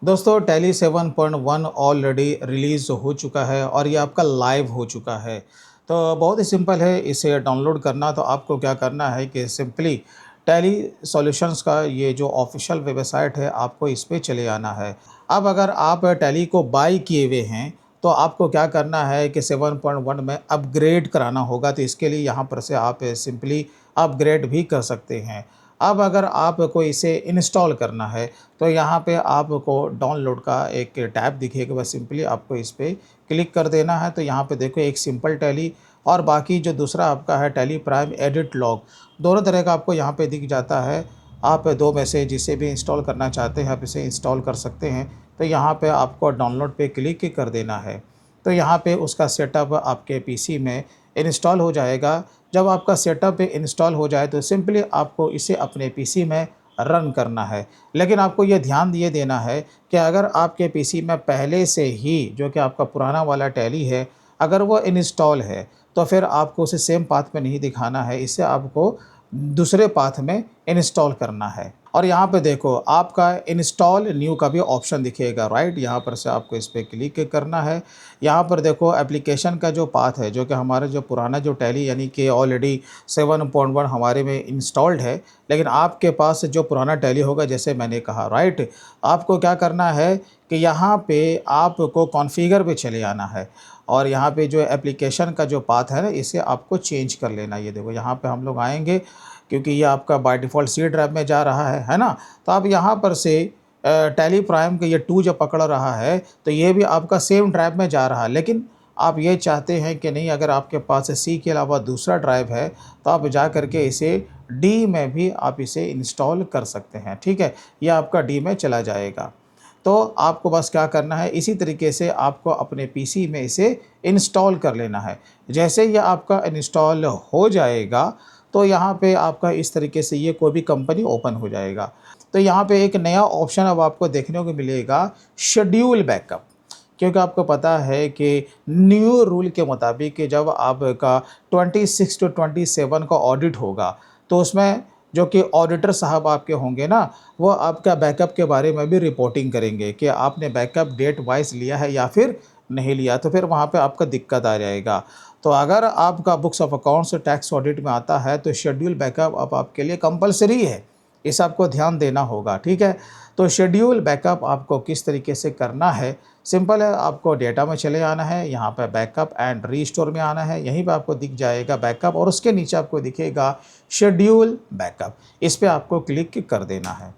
दोस्तों tally 7.1 already release हो चुका है और ये आपका लाइव हो चुका है। तो बहुत ही सिंपल है इसे डाउनलोड करना। तो आपको क्या करना है कि सिंपली टैली सॉल्यूशंस का ये जो ऑफ़िशियल वेबसाइट है आपको इस पे चले आना है। अब अगर आप टैली को बाय किए हुए हैं तो आपको क्या करना है कि 7.1 में अपग्रेड कराना होगा। तो इसके लिए यहाँ पर से आप सिंपली अपग्रेड भी कर सकते हैं। अब अगर आपको इसे इंस्टॉल करना है तो यहाँ पे आपको डाउनलोड का एक टैब दिखेगा, बस सिंपली आपको इस पे क्लिक कर देना है। तो यहाँ पे देखो एक सिंपल टैली और बाकी जो दूसरा आपका है टैली प्राइम एडिट लॉग, दोनों तरह का आपको यहाँ पे दिख जाता है। आप दो में से जिसे भी इंस्टॉल करना चाहते हैं आप इसे इंस्टॉल कर सकते हैं। तो यहाँ पे आपको डाउनलोड पे क्लिक कर देना है। तो यहाँ पे उसका सेटअप आपके पीसी में इंस्टॉल हो जाएगा। जब आपका सेटअप इंस्टॉल हो जाए तो सिंपली आपको इसे अपने पीसी में रन करना है। लेकिन आपको ये ध्यान ये देना है कि अगर आपके पीसी में पहले से ही जो कि आपका पुराना वाला टैली है, अगर वो इंस्टॉल है तो फिर आपको उसे सेम पाथ में नहीं दिखाना है, इसे आपको दूसरे पाथ में इंस्टॉल करना है। और यहाँ पे देखो आपका इंस्टॉल न्यू का भी ऑप्शन दिखेगा, राइट। यहाँ पर से आपको इस पर क्लिक करना है। यहाँ पर देखो एप्लीकेशन का जो पाथ है जो कि हमारा जो पुराना जो टैली यानी कि ऑलरेडी 7.1 हमारे में इंस्टॉल्ड है, लेकिन आपके पास जो पुराना टैली होगा जैसे मैंने कहा, राइट, आपको क्या करना है कि यहाँ पे आपको कॉन्फ़िगर पे चले आना है और यहाँ पे जो एप्लीकेशन का जो पाथ है ना इसे आपको चेंज कर लेना। ये देखो यहाँ पे हम लोग आएंगे क्योंकि ये आपका बाय डिफ़ॉल्ट सी ड्राइव में जा रहा है ना। तो आप यहाँ पर से टैली प्राइम का ये 2 जो पकड़ रहा है तो ये भी आपका सेम ड्राइव में जा रहा है। लेकिन आप ये चाहते हैं कि नहीं, अगर आपके पास सी के अलावा दूसरा ड्राइव है तो आप जा कर के इसे डी में भी आप इसे इंस्टॉल कर सकते हैं, ठीक है। ये आपका डी में चला जाएगा। तो आपको बस क्या करना है, इसी तरीके से आपको अपने पीसी में इसे इंस्टॉल कर लेना है। जैसे ये आपका इंस्टॉल हो जाएगा तो यहाँ पे आपका इस तरीके से ये कोई भी कंपनी ओपन हो जाएगा। तो यहाँ पे एक नया ऑप्शन अब आपको देखने को मिलेगा, शेड्यूल बैकअप। क्योंकि आपको पता है कि न्यू रूल के मुताबिक कि जब आपका 26 टू 27 का ऑडिट होगा तो उसमें जो कि ऑडिटर साहब आपके होंगे ना, वो आपका बैकअप के बारे में भी रिपोर्टिंग करेंगे कि आपने बैकअप डेट वाइज लिया है या फिर नहीं लिया। तो फिर वहाँ पे आपका दिक्कत आ जाएगा। तो अगर आपका books of accounts tax audit में आता है तो शेड्यूल बैकअप अब आपके लिए कंपलसरी है, इस आपको ध्यान देना होगा, ठीक है। तो शेड्यूल बैकअप आपको किस तरीके से करना है, सिंपल है। आपको डेटा में चले आना है, यहाँ पर बैकअप एंड रीस्टोर में आना है, यहीं पे आपको दिख जाएगा बैकअप और उसके नीचे आपको दिखेगा शेड्यूल बैकअप, इस पे आपको क्लिक कर देना है।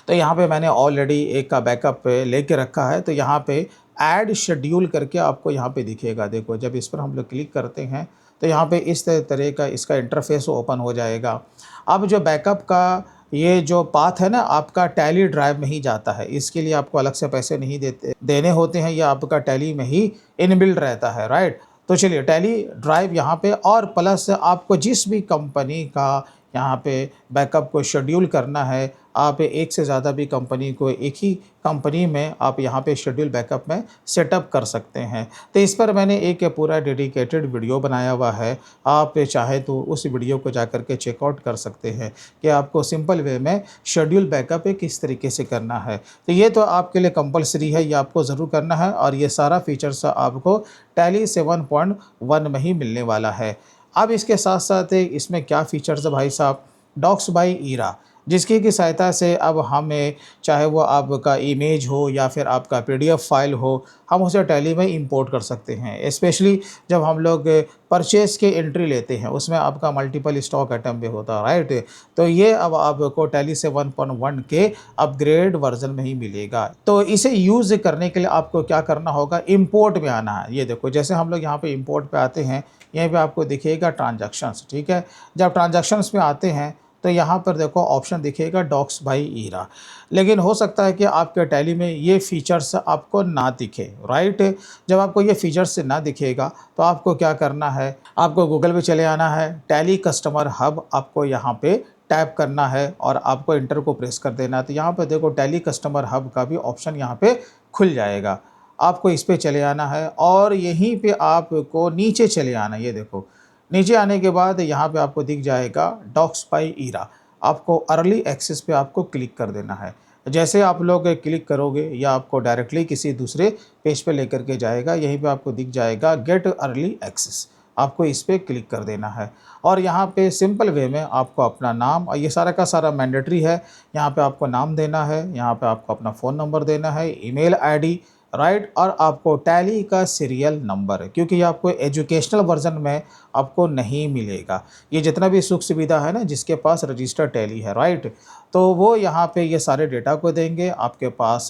तो यहाँ पे मैंने ऑलरेडी एक का बैकअप लेके रखा है। तो यहाँ पे ऐड शेड्यूल करके आपको यहाँ पे दिखेगा। देखो जब इस पर हम लोग क्लिक करते हैं तो यहाँ पे इस तरह का इसका इंटरफेस ओपन हो जाएगा। अब जो बैकअप का ये जो पाथ है ना आपका टैली ड्राइव में ही जाता है, इसके लिए आपको अलग से पैसे नहीं देने होते हैं, ये आपका टैली में ही इनबिल्ट रहता है, राइट। तो चलिए टैली ड्राइव यहाँ पे और प्लस आपको जिस भी कंपनी का यहाँ पे बैकअप को शेड्यूल करना है, आप एक से ज़्यादा भी कंपनी को एक ही कंपनी में आप यहाँ पे शेड्यूल बैकअप में सेटअप कर सकते हैं। तो इस पर मैंने एक पूरा डेडिकेटेड वीडियो बनाया हुआ है, आप चाहे तो उस वीडियो को जा कर के चेकआउट कर सकते हैं कि आपको सिंपल वे में शेड्यूल बैकअप किस तरीके से करना है। तो ये तो आपके लिए कंपलसरी है, ये आपको ज़रूर करना है और ये सारा फीचर्स आपको टैली 7.1 में ही मिलने वाला है। अब इसके साथ साथ इसमें क्या फ़ीचर्स है भाई साहब, डॉक्स बाय ईरा, जिसकी की सहायता से अब हमें चाहे वो आपका इमेज हो या फिर आपका पीडीएफ फाइल हो, हम उसे टैली में इंपोर्ट कर सकते हैं। स्पेशली जब हम लोग परचेज़ के एंट्री लेते हैं उसमें आपका मल्टीपल स्टॉक आइटम भी होता है, राइट। तो ये अब आपको टैली 7.1 के अपग्रेड वर्जन में ही मिलेगा। तो इसे यूज़ करने के लिए आपको क्या करना होगा, इंपोर्ट में आना है। ये देखो जैसे हम लोग यहाँ पे इंपोर्ट पे आते हैं, यहीं पे आपको दिखेगा ट्रांजैक्शंस, ठीक है। जब ट्रांजैक्शंस में आते हैं तो यहाँ पर देखो ऑप्शन दिखेगा डॉक्स बाय ईरा, लेकिन हो सकता है कि आपके टैली में ये फीचर्स आपको ना दिखे, राइट। जब आपको ये फीचर्स ना दिखेगा तो आपको क्या करना है, आपको गूगल पे चले आना है, टैली कस्टमर हब आपको यहाँ पे टैप करना है और आपको इंटर को प्रेस कर देना है। तो यहाँ पर देखो टैली कस्टमर हब का भी ऑप्शन यहाँ पे खुल जाएगा। आपको इस पे चले आना है और यहीं पे आपको नीचे चले आना है। ये देखो नीचे आने के बाद यहाँ पे आपको दिख जाएगा डॉक्स बाय ईरा, आपको अर्ली एक्सेस पे आपको क्लिक कर देना है। जैसे आप लोग क्लिक करोगे या आपको डायरेक्टली किसी दूसरे पेज पे लेकर के जाएगा। यहीं पे आपको दिख जाएगा गेट अर्ली एक्सेस, आपको इस पे क्लिक कर देना है और यहाँ पे सिंपल वे में आपको अपना नाम, और ये सारा का सारा मैंडेटरी है, यहाँ पे आपको नाम देना है, यहाँ पे आपको अपना फ़ोन नंबर देना है, ईमेल आईडी, राइट, और आपको टैली का सीरियल नंबर, क्योंकि ये आपको एजुकेशनल वर्जन में आपको नहीं मिलेगा। ये जितना भी सुख सुविधा है ना, जिसके पास रजिस्टर टैली है, राइट, तो वो यहाँ पे ये सारे डेटा को देंगे। आपके पास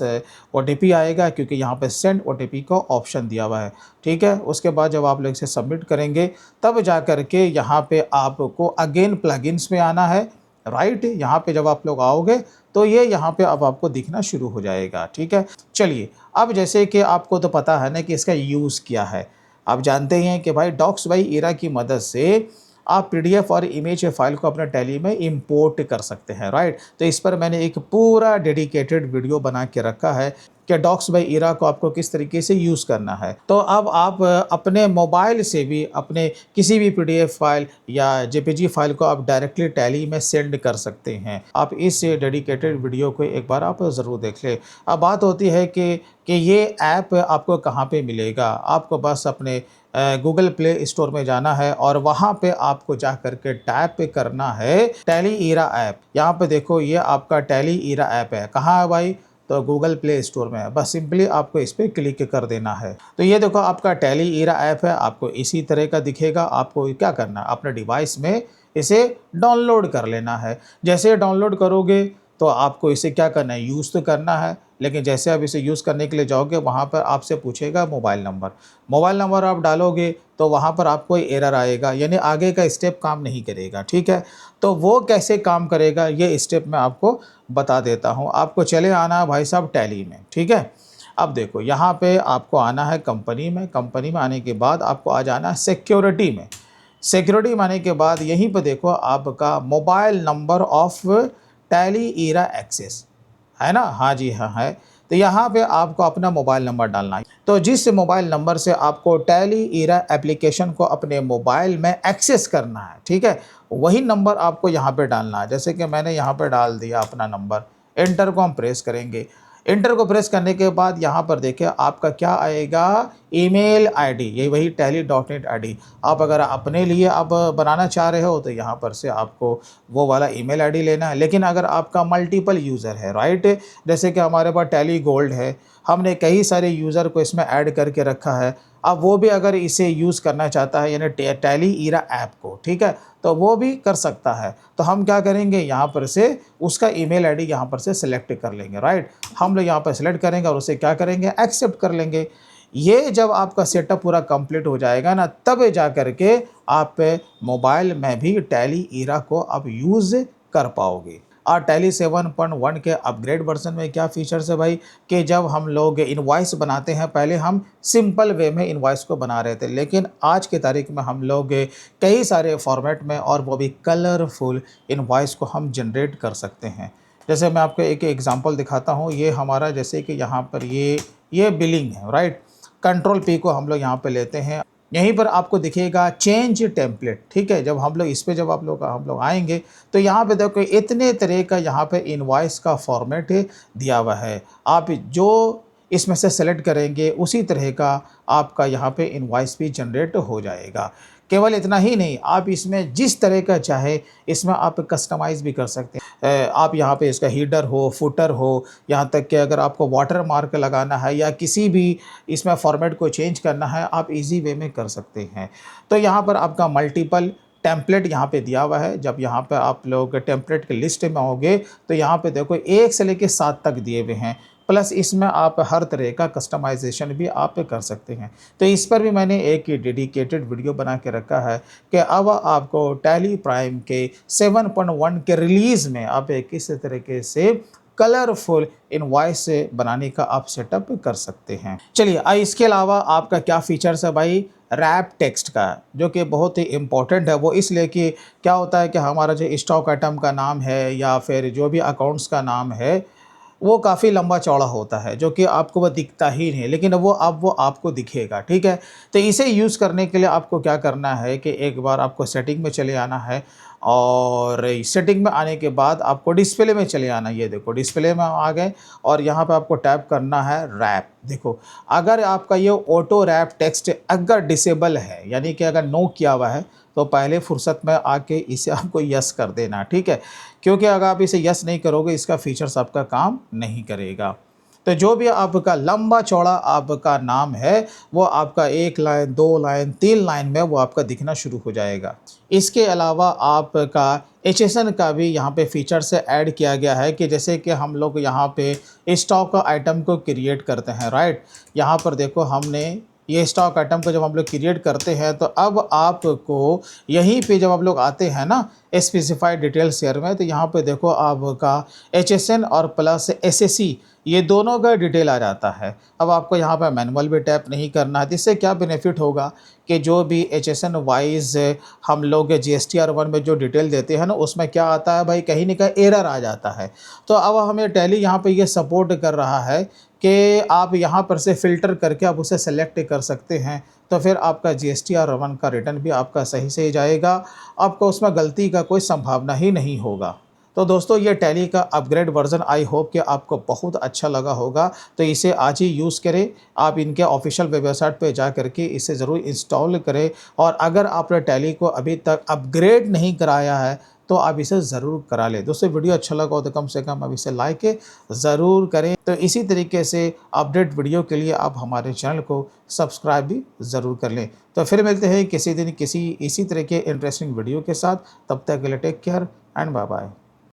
ओटीपी आएगा, क्योंकि यहाँ पे सेंड ओटीपी का ऑप्शन दिया हुआ है, ठीक है। उसके बाद जब आप लोग इसे सबमिट करेंगे तब जा कर के यहाँ पे आपको अगेन प्लगइन्स में आना है, राइट। यहाँ पे जब आप लोग आओगे तो ये यहाँ पे अब आपको दिखना शुरू हो जाएगा, ठीक है। चलिए, अब जैसे कि आपको तो पता है ना कि इसका यूज़ क्या है। आप जानते हैं कि भाई डॉक्स बाई ईरा की मदद से आप पीडीएफ और इमेज फाइल को अपने टैली में इंपोर्ट कर सकते हैं, राइट। तो इस पर मैंने एक पूरा डेडिकेटेड वीडियो बना के रखा है कि डॉक्स बाई ईरा को आपको किस तरीके से यूज़ करना है। तो अब आप अपने मोबाइल से भी अपने किसी भी पीडीएफ फाइल या जेपीजी फाइल को आप डायरेक्टली टैली में सेंड कर सकते हैं। आप इस डेडिकेटेड वीडियो को एक बार आप ज़रूर देख लें। अब बात होती है कि ये ऐप आपको कहाँ पे मिलेगा। आपको बस अपने गूगल प्ले स्टोर में जाना है और वहाँ पे आपको जा कर के टाइप करना है टैली ईरा ऐप। यहाँ पे देखो, ये आपका टैली ईरा ऐप है। कहाँ है भाई? तो गूगल प्ले स्टोर में है। बस सिंपली आपको इस पर क्लिक कर देना है। तो ये देखो, आपका टैली ईरा ऐप है, आपको इसी तरह का दिखेगा। आपको क्या करना है, अपने डिवाइस में इसे डाउनलोड कर लेना है। जैसे डाउनलोड करोगे तो आपको इसे क्या करना है, यूज़ तो करना है, लेकिन जैसे आप इसे यूज़ करने के लिए जाओगे वहाँ पर आपसे पूछेगा मोबाइल नंबर। मोबाइल नंबर आप डालोगे तो वहाँ पर आपको एरर आएगा, यानी आगे का स्टेप काम नहीं करेगा, ठीक है। तो वो कैसे काम करेगा ये स्टेप मैं आपको बता देता हूँ। आपको चले आना है भाई साहब टैली में, ठीक है। अब देखो, यहाँ पे आपको आना है कंपनी में। कंपनी में आने के बाद आपको आ जाना है सिक्योरिटी में। सिक्योरिटी में आने के बाद यहीं पर देखो आपका मोबाइल नंबर ऑफ टैली ईरा एक्सेस है ना। हाँ जी, हाँ है। तो यहाँ पे आपको अपना मोबाइल नंबर डालना है। तो जिस मोबाइल नंबर से आपको टैली ईरा एप्लीकेशन को अपने मोबाइल में एक्सेस करना है, ठीक है, वही नंबर आपको यहाँ पे डालना है। जैसे कि मैंने यहाँ पे डाल दिया अपना नंबर, एंटर को हम प्रेस करेंगे। एंटर को प्रेस करने के बाद यहाँ पर देखिए आपका क्या आएगा, ईमेल आईडी, ये वही tally.net आईडी। आप अगर अपने लिए आप बनाना चाह रहे हो तो यहाँ पर से आपको वो वाला ईमेल आईडी लेना है। लेकिन अगर आपका मल्टीपल यूज़र है, राइट, जैसे कि हमारे पास टैली गोल्ड है, हमने कई सारे यूज़र को इसमें ऐड करके रखा है। अब वो भी अगर इसे यूज़ करना चाहता है, यानी टैली ईरा ऐप को, ठीक है, तो वो भी कर सकता है। तो हम क्या करेंगे, यहाँ पर से उसका ईमेल आईडी यहाँ पर से सिलेक्ट कर लेंगे, राइट। हम लोग यहाँ पर सिलेक्ट करेंगे और उसे क्या करेंगे, एक्सेप्ट कर लेंगे। ये जब आपका सेटअप पूरा कंप्लीट हो जाएगा ना, तब जा कर के आप मोबाइल में भी टैली ईरा को आप यूज़ कर पाओगे। और टैली 7.1 के अपग्रेड वर्जन में क्या फीचर्स है भाई, कि जब हम लोग इनवॉइस बनाते हैं, पहले हम सिंपल वे में इनवॉइस को बना रहे थे, लेकिन आज की तारीख में हम लोग कई सारे फॉर्मेट में, और वो भी कलरफुल इनवॉइस को हम जनरेट कर सकते हैं। जैसे मैं आपको एक एग्जांपल दिखाता हूँ। ये हमारा, जैसे कि यहाँ पर ये बिलिंग है, राइट। कंट्रोल पी को हम लोग यहाँ पे लेते हैं। यहीं पर आपको दिखेगा चेंज टेम्पलेट, ठीक है। जब हम लोग इस पे, जब हम लोग आएंगे तो यहाँ पे देखो इतने तरह का यहाँ पे इनवॉइस का फॉर्मेट दिया हुआ है। आप जो इसमें से सेलेक्ट करेंगे उसी तरह का आपका यहाँ पे इनवॉइस भी जनरेट हो जाएगा। केवल इतना ही नहीं, आप इसमें जिस तरह का चाहे इसमें आप कस्टमाइज़ भी कर सकते हैं। आप यहाँ पे इसका हीडर हो, फुटर हो, यहाँ तक कि अगर आपको वाटर मार्क लगाना है या किसी भी इसमें फॉर्मेट को चेंज करना है, आप इजी वे में कर सकते हैं। तो यहाँ पर आपका मल्टीपल टेम्पलेट यहाँ पे दिया हुआ है। जब यहाँ पे आप लोग टेम्पलेट की लिस्ट में होंगे तो यहाँ पे देखो 1 से लेकर 7 तक दिए हुए हैं। प्लस इसमें आप हर तरह का कस्टमाइजेशन भी आप कर सकते हैं। तो इस पर भी मैंने एक डेडिकेटेड वीडियो बना के रखा है कि अब आपको टैली प्राइम के 7.1 के रिलीज़ में आप किस तरीके से कलरफुल इनवॉइस बनाने का आप सेटअप कर सकते हैं। चलिए, इसके अलावा आपका क्या फीचर्स है भाई, रैप टेक्स्ट का, जो कि बहुत ही इम्पोर्टेंट है। वो इसलिए कि क्या होता है कि हमारा जो स्टॉक आइटम का नाम है या फिर जो भी अकाउंट्स का नाम है, वो काफ़ी लंबा चौड़ा होता है, जो कि आपको वो दिखता ही नहीं, लेकिन वो अब वो आपको दिखेगा, ठीक है। तो इसे यूज़ करने के लिए आपको क्या करना है कि एक बार आपको सेटिंग में चले आना है और सेटिंग में आने के बाद आपको डिस्प्ले में चले आना। ये देखो डिस्प्ले में आ गए और यहाँ पे आपको टैप करना है रैप। देखो अगर आपका ये ऑटो रैप टेक्स्ट अगर डिसेबल है, यानी कि अगर नो किया हुआ है, तो पहले फुर्सत में आके इसे आपको यस कर देना, ठीक है। क्योंकि अगर आप इसे यस नहीं करोगे इसका फीचर्स आपका काम नहीं करेगा। तो जो भी आपका लंबा चौड़ा आपका नाम है वो आपका 1 लाइन, 2 लाइन, 3 लाइन में वो आपका दिखना शुरू हो जाएगा। इसके अलावा आपका एचएसएन का भी यहाँ पे फीचर से ऐड किया गया है कि जैसे कि हम लोग यहाँ पे स्टॉक आइटम को क्रिएट करते हैं, राइट। यहाँ पर देखो हमने ये स्टॉक आइटम को जब हम लोग क्रिएट करते हैं तो अब आपको यहीं पे जब आप लोग आते हैं ना स्पेसिफाइड डिटेल शेयर में, तो यहाँ पे देखो आपका एचएसएन और प्लस एसएससी ये दोनों का डिटेल आ जाता है। अब आपको यहाँ पर मैनुअल भी टैप नहीं करना है। जिससे क्या बेनिफिट होगा कि जो भी एचएसएन वाइज हम लोग जीएसटीआर1 में जो डिटेल देते हैं ना उसमें क्या आता है भाई, कहीं ना कहीं एरर आ जाता है। तो अब हमें टैली यहाँ पे ये सपोर्ट कर रहा है कि आप यहाँ पर से फ़िल्टर करके आप उसे सेलेक्ट कर सकते हैं। तो फिर आपका जीएसटीआर1 का रिटर्न भी आपका सही से जाएगा, आपको उसमें गलती का कोई संभावना ही नहीं होगा। तो दोस्तों ये टैली का अपग्रेड वर्ज़न आई होप कि आपको बहुत अच्छा लगा होगा। तो इसे आज ही यूज़ करें। आप इनके ऑफिशियल वेबसाइट पे जा करके इसे ज़रूर इंस्टॉल करें। और अगर आपने टैली को अभी तक अपग्रेड नहीं कराया है तो आप इसे ज़रूर करा लें। दोस्तों वीडियो अच्छा लगा हो तो कम से कम अब इसे लाइक ज़रूर करें। तो इसी तरीके से अपडेट वीडियो के लिए आप हमारे चैनल को सब्सक्राइब भी ज़रूर कर लें। तो फिर मिलते हैं किसी दिन किसी इसी तरह के इंटरेस्टिंग वीडियो के साथ। तब तक के लिए take care and bye bye.